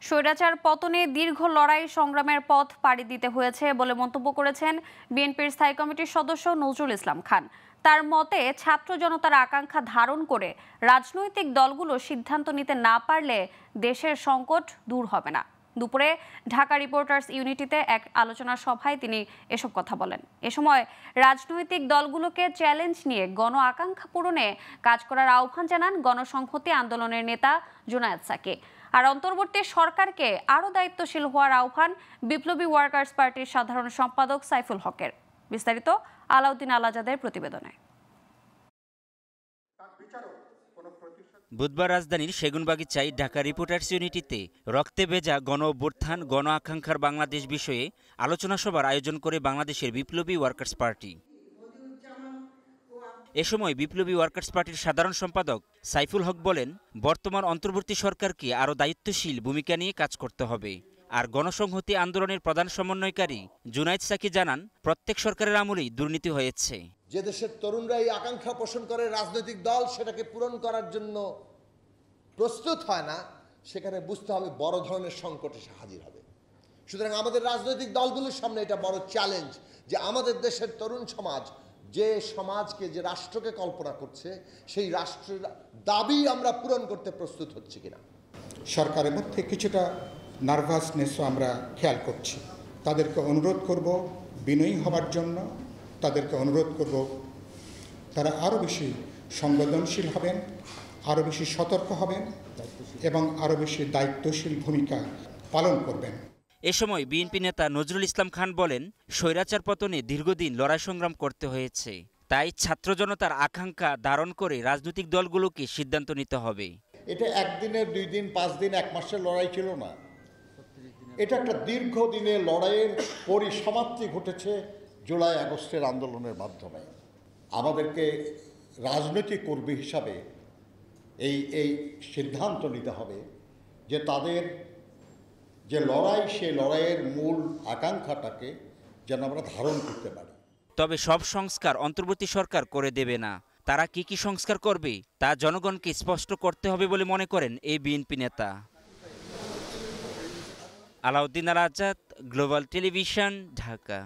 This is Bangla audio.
স্বৈরাচার পতনে দীর্ঘ লড়াই সংগ্রামের পথ পাড়ি দিতে হয়েছে বলে মন্তব্য করেছেন বিএনপির স্থায়ী কমিটির সদস্য নজরুল ইসলাম খান। তার মতে ছাত্র জনতার আকাঙ্ক্ষা ধারণ করে রাজনৈতিক দলগুলো সিদ্ধান্ত নিতে না পারলে দেশের সংকট দূর হবে না। দুপুরে ঢাকা রিপোর্টার্স ইউনিটিতে এক আলোচনা সভায় তিনি এসব কথা বলেন। এ সময় রাজনৈতিক দলগুলোকে চ্যালেঞ্জ নিয়ে গণ আকাঙ্ক্ষা পূরণে কাজ করার আহ্বান জানান গণসংহতি আন্দোলনের নেতা জুনায়েদ সাকি। আর অন্তর্বর্তী সরকারকে আরও দায়িত্বশীল হওয়ার আহ্বান বিপ্লবী ওয়ার্কার্স পার্টির সাধারণ সম্পাদক সাইফুল হকের। বিস্তারিত আলাউদ্দিন আলাজাদের প্রতিবেদনে। বুধবার রাজধানীর সেগুনবাগিচায় ঢাকা রিপোর্টার্স ইউনিটিতে রক্তে ভেজা গণ অভ্যুত্থান গণ আকাঙ্ক্ষার বাংলাদেশ বিষয়ে আলোচনা সভার আয়োজন করে বাংলাদেশের বিপ্লবী ওয়ার্কার্স পার্টি। এ সময় বিপ্লবী ওয়ার্কার্স পার্টির সাধারণ সম্পাদক সাইফুল হক বলেন, বর্তমান অন্তর্বর্তী সরকারকে আরও দায়িত্বশীল ভূমিকা নিয়ে কাজ করতে হবে। আর গণসংহতি আন্দোলনের প্রধান সমন্বয়কারী জুনায়েদ সাকি জানান, প্রত্যেক সরকারের আমলেই দুর্নীতি হয়েছে। যে দেশের তরুণরা এই আকাঙ্ক্ষা পোষণ করে রাজনৈতিক দল সেটাকে পূরণ করার জন্য প্রস্তুত হয় না, সেখানে বুঝতে হবে বড় ধরনের সংকট এসে হাজির হবে। সুতরাং আমাদের রাজনৈতিক দলগুলোর সামনে এটা বড় চ্যালেঞ্জ যে আমাদের দেশের তরুণ সমাজ যে সমাজকে যে রাষ্ট্রকে কল্পনা করছে সেই রাষ্ট্রের দাবি আমরা পূরণ করতে প্রস্তুত হচ্ছি কিনা। সরকারের মধ্যে কিছুটা নার্ভাসনেসও আমরা খেয়াল করছি। তাদেরকে অনুরোধ করব বিনয়ী হবার জন্য, তাদেরকে অনুরোধ করব তারা আরও বেশি সংবেদনশীল হবেন, আরও বেশি সতর্ক হবেন এবং আরও বেশি দায়িত্বশীল ভূমিকা পালন করবেন। এ সময় বিএনপি নেতা নজরুল ইসলাম খান বলেন, স্বৈরাচার পতনে দীর্ঘদিন লড়াই সংগ্রাম করতে হয়েছে, তাই ছাত্র জনতার আকাঙ্ক্ষা ধারণ করে রাজনৈতিক দলগুলোকে সিদ্ধান্ত নিতে হবে। এটা একদিনের, 2 দিন, 5 দিন, 1 মাসের লড়াই ছিল না। এটা একটা দীর্ঘদিনের লড়াইয়ের পরিসমাপ্তি ঘটেছে জুলাই আগস্টের আন্দোলনের মাধ্যমে। আমাদেরকে রাজনৈতিক কর্মী হিসাবে এই সিদ্ধান্ত নিতে হবে যে তাদের যে লড়াই, সেই লড়াইয়ের মূল আকাঙ্ক্ষাটাকে যেন আমরা ধারণ করতে পারি। তবে সব সংস্কার অন্তর্বর্তী সরকার করে দেবে না। তারা কি কি সংস্কার করবে তা জনগণকে স্পষ্ট করতে হবে বলে মনে করেন এই বিএনপি নেতা। Alauddin Alazad, global television, Dhaka.